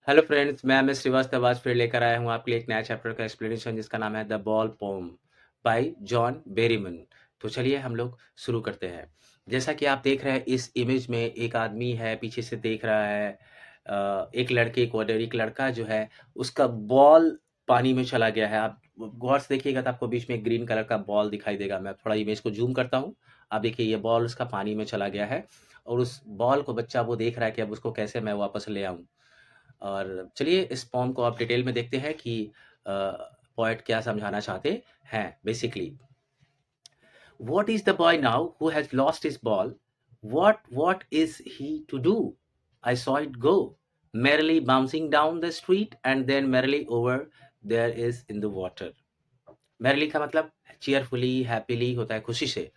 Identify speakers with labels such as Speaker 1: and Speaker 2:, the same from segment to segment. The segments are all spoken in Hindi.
Speaker 1: हेलो फ्रेंड्स, मैं एमएस श्रीवास्तव आज फिर लेकर आया हूँ आपके लिए एक नया चैप्टर का एक्सप्लेनेशन जिसका नाम है the ball poem by John Berryman. तो चलिए हम लोग शुरू करते हैं। जैसा कि आप देख रहे हैं इस इमेज में एक आदमी है पीछे से देख रहा है। एक लड़के को और एक लड़का जो है उसका बॉल पानी में चला गया है। आप गौर से देखिएगा तो आपको बीच में एक ग्रीन कलर का बॉल दिखाई देगा। मैं थोड़ा इमेज को जूम करता हूँ। आप देखिए ये बॉल उसका पानी में चला गया है और उस बॉल को बच्चा वो देख रहा है कि अब उसको कैसे मैं वापस ले आऊँ। और चलिए इस पोम को आप डिटेल में देखते हैं कि पोएट क्या समझाना चाहते हैं basically. What is the boy now who has lost his ball? What is he to do? I saw it go, merrily bouncing down the street and then merrily over there is in the water. merrily का मतलब cheerfully, happily होता है खुशी से।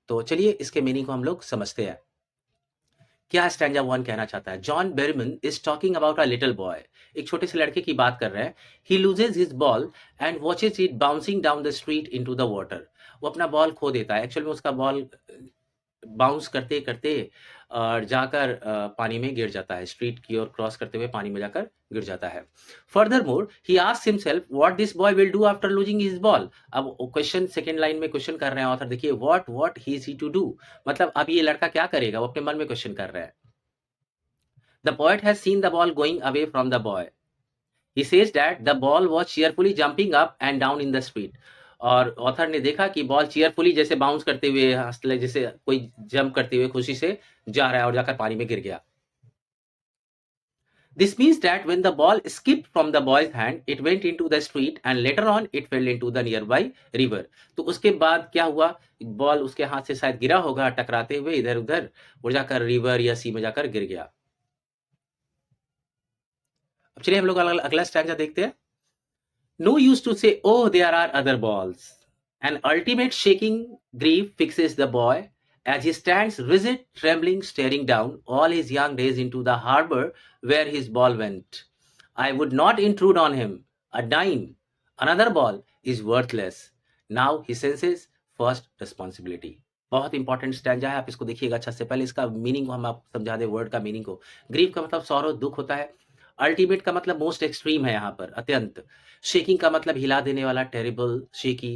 Speaker 1: तो चलिए इसके मीनिंग को हम लोग समझते हैं। क्या स्टैंजा वन कहना चाहता है? John Berryman is talking about a little boy. एक छोटे से लड़के की बात कर रहे हैं। He loses his ball and watches it bouncing down the street into the water. वो अपना बॉल खो देता है। एक्चुअल में उसका बॉल बाउंस करते करते और जाकर पानी में गिर जाता है। स्ट्रीट की ओर क्रॉस करते हुए पानी में जाकर गिर जाता है। Further more he asks himself what this boy will do after losing his ball. अब क्वेश्चन सेकंड लाइन में क्वेश्चन कर रहे हैं ऑथर। देखिए what he is he to do, मतलब अब ये लड़का क्या करेगा, वो अपने मन में क्वेश्चन कर रहा है। The poet has seen the ball going away from the boy. He says that the ball was cheerfully jumping up and down in the street. और ऑथर ने देखा कि बॉल चीयरफुली जैसे बाउंस करते हुए हंसले जैसे कोई जंप करते हुए खुशी से जा रहा है और जाकर पानी में गिर गया। This means that when the ball escaped from the boy's hand, it went into the street and later on it fell into the nearby river. तो उसके बाद क्या हुआ, बॉल उसके हाथ से शायद गिरा होगा टकराते हुए इधर उधर और जाकर रिवर या सी में जाकर गिर गया। अब चलिए हम लोग अगला स्टैंजा देखते हैं। No use to say, oh, there are other balls. An ultimate shaking grief fixes the boy as he stands rigid, trembling, staring down all his young days into the harbor where his ball went. I would not intrude on him. A dime, another ball is worthless. Now he senses first responsibility. बहुत इंपॉर्टेंट स्टैंजा है, आप इसको देखिएगा अच्छा से। पहले इसका मीनिंग को हम आप समझा दें, वर्ड का मीनिंग को। ग्रीफ का मतलब सौरव, दुख होता है। अल्टीमेट का मतलब मोस्ट एक्सट्रीम है यहाँ पर, अत्यंत। शेकिंग का मतलब हिला देने वाला, टेरिबल, शेकी।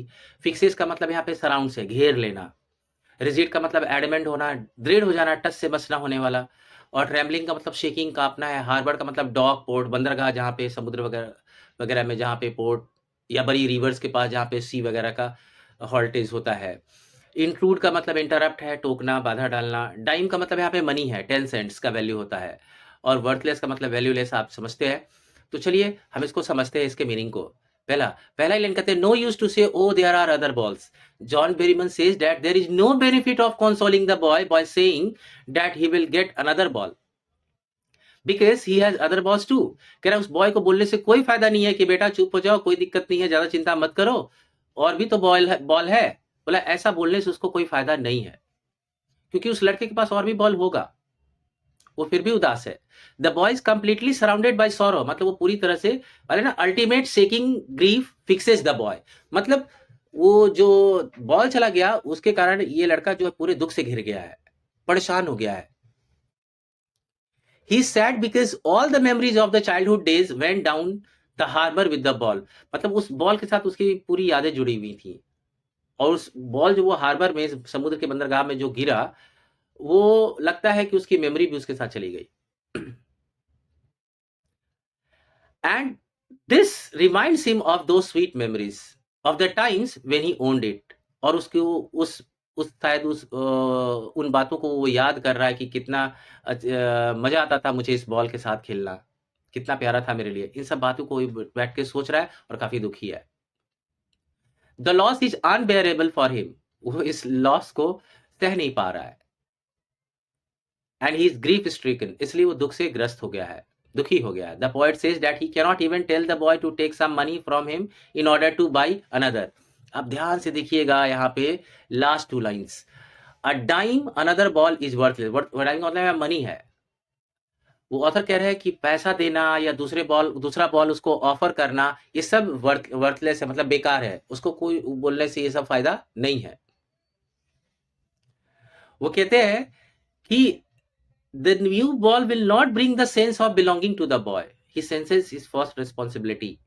Speaker 1: फिक्सेस का मतलब यहाँ पे सराउंड से घेर लेना। रिजिड का मतलब एडमेंट होना, दृढ़ हो जाना, टच से बस ना होने वाला। और ट्रेम्बलिंग का मतलब शेकिंग, कांपना है। हार्बर का मतलब डॉक, पोर्ट, बंदरगाह जहाँ पे समुद्र वगैरह वगैरह में जहाँ पे पोर्ट या बड़ी रिवर्स के पास जहाँ पे सी वगैरह का हॉल्टेज होता है। इंक्लूड का मतलब इंटरप्ट है, टोकना, बाधा डालना। डाइम का मतलब यहाँ पे मनी है, 10 सेंट्स का वैल्यू होता है। और वर्थलेस का मतलब वैल्यूलेस, आप समझते हैं। तो चलिए हम इसको समझते हैं, इसके मीनिंग को। पहला पहला लाइन कहते हैं, no use to say O there are other balls. John Berryman says that there is no benefit of consoling the boy by saying that he will get another ball because he has other balls too. कह रहा है उस बॉय को बोलने से कोई फायदा नहीं है कि बेटा चुप हो जाओ, कोई दिक्कत नहीं है, ज्यादा चिंता मत करो, और भी तो बॉल है। बोला ऐसा बोलने से उसको कोई फायदा नहीं है, क्योंकि उस लड़के के पास और भी बॉल होगा, वो फिर भी उदास है। The boy is completely surrounded by sorrow, मतलब वो पूरी तरह से, अरे ना, ultimate shaking grief fixes the boy, मतलब वो जो बॉल चला गया उसके कारण ये लड़का जो है पूरे दुख से घिर गया है, परेशान हो गया है। He sad because all the memories of the childhood days went down the harbour with the ball, मतलब उस बॉल के साथ उसकी पूरी यादें जुड़ी हुई थी। और उस बॉल जो वो हार्बर में समुद्र के बंदरगाह में जो गिरा, वो लगता है कि उसकी मेमोरी भी उसके साथ चली गई। And this reminds him of those sweet memories of the times when he owned it. और उसको उस शायद उन बातों को वो याद कर रहा है कि कितना मजा आता था मुझे इस बॉल के साथ खेलना, कितना प्यारा था मेरे लिए। इन सब बातों को बैठ के सोच रहा है और काफी दुखी है। The loss is unbearable for him, वो इस लॉस को सह नहीं पा रहा है। And he is grief stricken, इसलिए वो दुख से ग्रस्त हो गया है, दुखी हो गया है। The poet says that he cannot even tell the boy to take some money from him in order to buy another. अब ध्यान से देखिएगा यहाँ पे last two lines. A dime another ball is worthless, dime मतलब मनी है। वो ऑथर कह रहे हैं कि पैसा देना या दूसरा बॉल उसको ऑफर करना, ये सब वर्थलेस है, मतलब बेकार है, उसको कोई बोलने से ये सब फायदा नहीं है। वो कहते हैं कि the new ball will not bring the sense of belonging to the boy. He senses his first responsibility.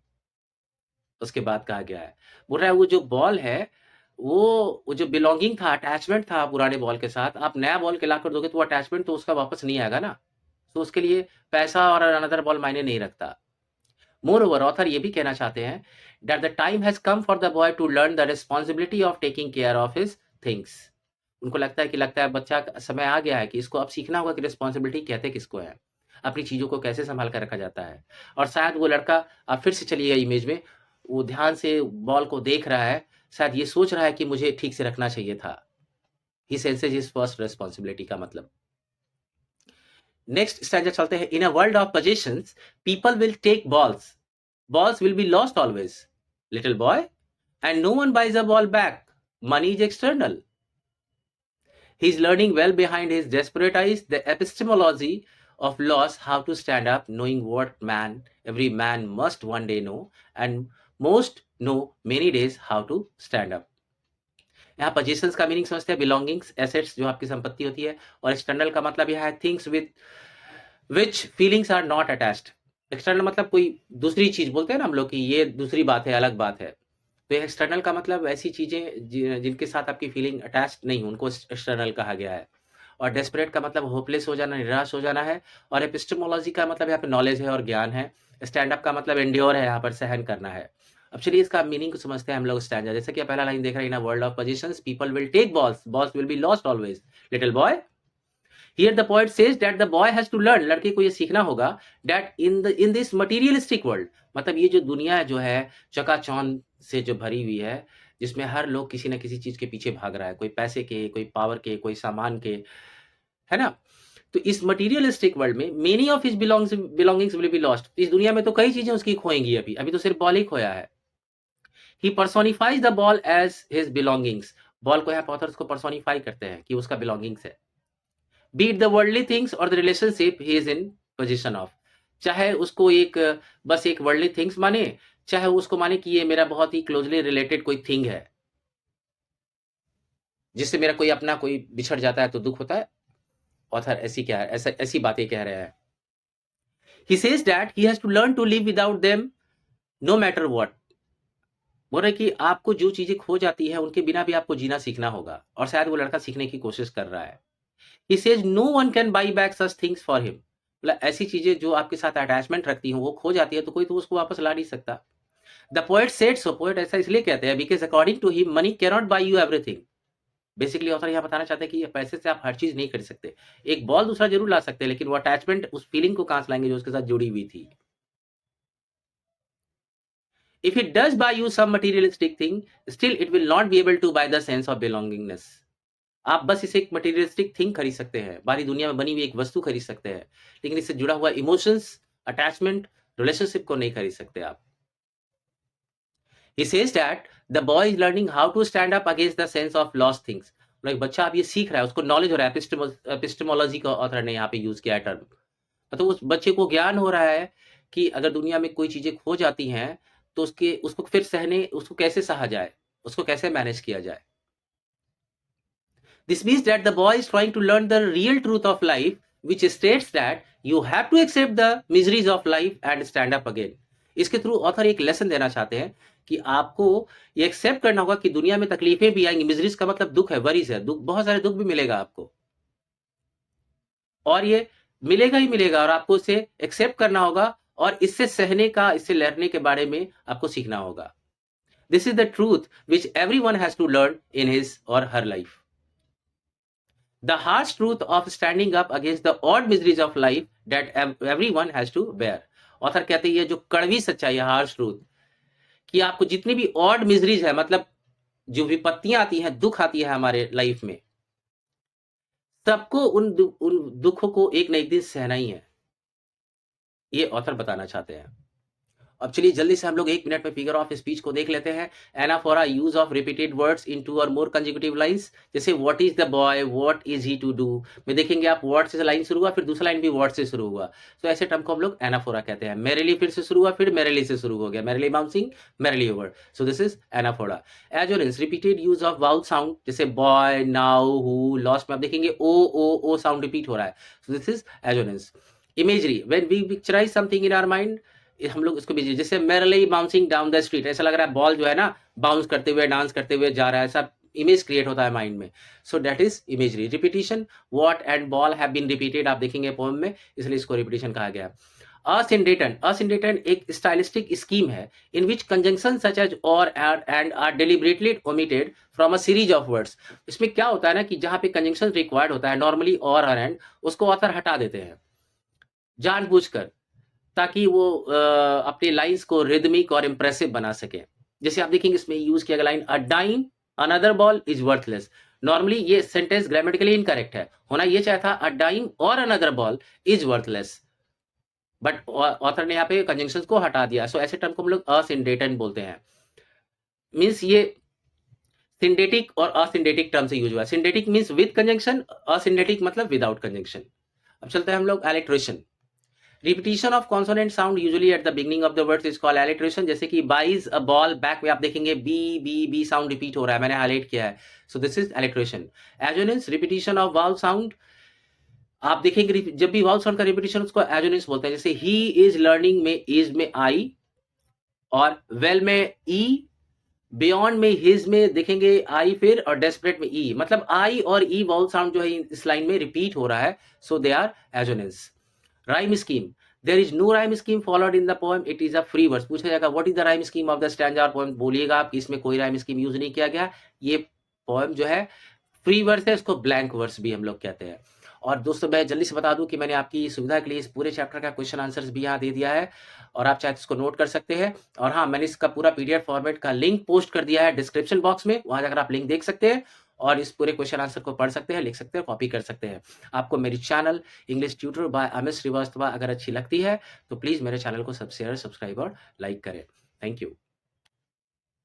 Speaker 1: उसके बाद कहा गया है, बोल रहा है वो जो बॉल है, वो जो बिलॉन्गिंग था, अटैचमेंट था पुराने बॉल के साथ, आप नया बॉल के लाकर दोगे तो वो अटैचमेंट तो उसका वापस नहीं आएगा ना। तो उसके लिए पैसा और अनदर बॉल मायने नहीं रखता। मोरओवर ऑथर ये भी कहना चाहते हैं that the time has come for the boy to learn the responsibility of taking care of his things. उनको लगता है बच्चा का समय आ गया है कि इसको अब सीखना होगा कि रिस्पॉन्सिबिलिटी कहते किसको है, अपनी चीज़ों को कैसे सँभाल कर रखा जाता है। और शायद वो लड़का, आप फिर से चलिए इमेज में, वो ध्यान से बॉल को देख रहा है, शायद ये सोच रहा है कि मुझे ठीक से रखना चाहिए था। He senses his first responsibility का मतलब। नेक्स्ट स्टैंजा चलते हैं। In a world of possessions people will take balls will be lost always, little boy, and no one buys a ball back, money is external. He is learning well behind his desperate eyes the epistemology of loss, how to stand up, knowing what every man must one day know, and most know many days how to stand up. यहाँ पोजीशंस का मीनिंग समझते हैं, बिलोंगिंग्स, एसेट्स जो आपकी संपत्ति होती है, और एक्सटर्नल का मतलब यह है things with which feelings are not attached. External मतलब कोई दूसरी चीज, बोलते हैं ना हम लोग कि ये दूसरी बात है, अलग बात है। तो एक्सटर्नल का मतलब ऐसी चीजें जिनके साथ आपकी फीलिंग अटैच्ड नहीं, उनको एक्सटर्नल कहा गया है। और डेस्परेट का मतलब होपलेस हो जाना, निराश हो जाना है। और एपिस्टेमोलॉजी का मतलब यहाँ पे नॉलेज है और ज्ञान है। स्टैंड अप का मतलब एंड्योर है, यहाँ पर सहन करना है। अब चलिए इसका मीनिंग को समझते हैं हम लोग। स्टैंजा जैसे कि पहला लाइन देख रहे हैं, in a world of possessions people will take balls will be lost always, little boy. Here the poet says that the boy has to learn, लड़के को ये सीखना होगा, that in this materialistic world, मतलब ये जो दुनिया जो है चकाचौंध से जो भरी हुई है, जिसमें हर लोग किसी न किसी चीज के पीछे भाग रहा है, कोई पैसे के, कोई पावर के, कोई सामान के, है ना। तो इस मटेरियलिस्टिक वर्ल्ड में many of his belongings will be lost, इस दुनिया में तो कई चीजें उसकी खोएंगी, अभी अभी तो सिर्फ बॉल ही खोया है। He personifies the ball as his belongings, ball को यहाँ ऑथर्स को पर्सोनिफाई करते हैं कि उसका बिलोंगिंग्स है। be it the worldly things or the relationship he is in possession of, चाहे उसको एक बस एक वर्ल्डली थिंग्स माने, चाहे उसको माने कि ये मेरा बहुत ही क्लोजली रिलेटेड कोई थिंग है, जिससे मेरा कोई अपना कोई बिछड़ जाता है तो दुख होता है। ऑथर ऐसी बातें कह रहे हैं। he says that he has to learn to live without them no matter what, बोल रहे कि आपको जो चीजें खो जाती है उनके बिना भी आपको जीना सीखना होगा, और शायद वो लड़का सीखने की कोशिश कर रहा है। He says no one can buy back such things for him, मतलब ऐसी चीजें जो आपके साथ अटैचमेंट रखती हैं वो खो जाती है तो कोई तो उसको वापस ला नहीं सकता। The poet said so, poet ऐसा इसलिए कहते हैं because according to him money can not buy you everything. Basically author यहाँ बताना चाहते हैं कि पैसे से आप हर चीज नहीं खरीद सकते। एक बॉल दूसरा जरूर ला सकते हैं, लेकिन वो अटैचमेंट, उस फीलिंग को कहां से लाएंगे जो उसके साथ जुड़ी हुई थी। If it does buy you some materialistic thing, still it will not be able to buy the sense of belongingness. आप बस इसे एक मटेरियलिस्टिक थिंग खरीद सकते हैं, बाहरी दुनिया में बनी हुई एक वस्तु खरीद सकते हैं, लेकिन इससे जुड़ा हुआ इमोशंस, अटैचमेंट, रिलेशनशिप को नहीं खरीद सकते आप। He says that the boy is learning how to stand up against the sense of lost things. एक बच्चा अब ये सीख रहा है, उसको नॉलेज हो रहा है। एपिस्टेमोलॉजी का ऑथर ने यहाँ पे यूज किया है टर्म, मतलब उस बच्चे को ज्ञान हो रहा है कि अगर दुनिया में कोई चीजें खो जाती हैं तो उसको फिर उसको कैसे सहा जाए, उसको कैसे मैनेज किया जाए। This means that the boy is trying to learn the real truth of life, which states that you have to accept the miseries of life and stand up again. इसके थ्रू ऑथर एक लेसन देना चाहते हैं कि आपको ये एक्सेप्ट करना होगा कि दुनिया में तकलीफें भी आएंगी। मिजरीज का मतलब दुख है, वरीज है, दुख, बहुत सारे दुख भी मिलेगा आपको, और ये मिलेगा ही मिलेगा, और आपको इसे एक्सेप्ट करना होगा और इससे सहने का, इससे लड़ने के बारे में आपको सीखना होगा। This is the truth which everyone has to learn in his और her life. The harsh truth of standing up against the odd miseries of life that everyone has to bear. Author कहते हैं ये जो कड़वी सच्चाई है, हार्श ट्रूथ, कि आपको जितनी भी ऑड मिजरीज है, मतलब जो विपत्तियां आती हैं, दुख आती है हमारे लाइफ में, सबको उन दुखों को एक न एक दिन सहना ही है, ये ऑथर बताना चाहते हैं। अब चलिए जल्दी से हम लोग 1 मिनट में फिगर ऑफ स्पीच को देख लेते हैं। Anaphora, use of repeated words in 2 or more consecutive lines, जैसे what is the boy, what is he to do में देखेंगे आप, वर्ड से लाइन शुरू हुआ, फिर दूसरा लाइन भी वर्ड से शुरू हुआ, तो ऐसे टर्म को हम लोग एनाफोरा कहते हैं। मेरेली फिर से शुरू हुआ, फिर मेरेली से शुरू हो गया, merrily bouncing, merrily over, so this is anaphora. Assonance, repeated use of vowel sound, जैसे बॉय, नाउ, हु, लॉस्ट में आप देखेंगे ओ साउंड रिपीट हो रहा है, so this is assonance. Imagery, when we picturize something in our mind, हम लोग इसको भी, जैसे merrily bouncing down the street, ऐसा लग रहा है बॉल जो है ना बाउंस करते हुए डांस करते हुए जा रहा है, ऐसा इमेज क्रिएट होता है माइंड में। So that is imagery. Repetition, what and ball have been repeated, आप देखेंगे पोएम में, इसलिए इसको रिपीटिशन कहा गया। असंडेटन एक स्टाइलिस्टिक स्कीम है in which conjunctions such as or and are deliberately omitted from a series of words। इसमें क्या होता है ना कि जहां पे कंजंक्शन रिक्वायर्ड होता है नॉर्मली और एंड, उसको ऑथर हटा देते हैं जानबूझकर, ताकि वो अपनी लाइंस को रिदमिक और इंप्रेसिव बना सके। जैसे आप देखेंगे इसमें यूज किया गया line, a dime another ball is worthless. Normally ये सेंटेंस ग्रामेटिकली इनकरेक्ट है, होना ये चाहे था अ डाइम और another ball is worthless, but author ने यहाँ पे कंजंक्शंस को हटा दिया। सो ऐसे टर्म को हम लोग असिंडेटन बोलते हैं। मीन्स ये सिंडेटिक और असिंडेटिक टर्म से यूज हुआ है। Syndetic means with conjunction, asyndetic मतलब विदाउट कंजंक्शन। अब चलते हैं हम लोग alliteration. Repetition of consonant sound usually at the beginning of the words is called alliteration. जैसे कि बाइज अ बॉल, बैक में आप देखेंगे B B B sound repeat हो रहा है, मैंने हाईलाइट किया है। So this is alliteration. Assonance, repetition of vowel sound. आप देखेंगे जब भी वावल साउंड का रिपीटिशन उसको एजोनेंस बोलते हैं। जैसे ही इज लर्निंग में इज में आई, और वेल में ई, बियॉन्ड में हिज में देखेंगे आई फिर, और डेस्परेट में ई, मतलब आई और ई वाउल साउंड जो है इस लाइन में रिपीट हो रहा है। So they are assonance. Rhyme scheme, there is no rhyme scheme followed in the poem, it is a free verse. पूछा जाएगा what is the rhyme scheme of the stanza और पोएम, बोलिएगा आप कि इसमें कोई राइम स्कीम यूज नहीं किया गया। ये पोएम जो है फ्री वर्स है, इसको ब्लैंक वर्स भी हम लोग कहते हैं। और दोस्तों मैं जल्दी से बता दूं कि मैंने आपकी सुविधा के लिए इस पूरे चैप्टर का क्वेश्चन आंसर्स भी यहाँ दे दिया है, और आप चाहे तो इसको नोट कर सकते हैं। और हाँ, मैंने इसका पूरा पीडीएफ फॉर्मेट का लिंक पोस्ट कर दिया है डिस्क्रिप्शन बॉक्स में, वहां जाकर आप लिंक देख सकते हैं और इस पूरे क्वेश्चन आंसर को पढ़ सकते हैं, लिख सकते हैं, कॉपी कर सकते हैं। आपको मेरी channel English tutor by Amit Shrivastava अगर अच्छी लगती है तो प्लीज मेरे चैनल को सब्सक्राइब और लाइक करें। Thank you.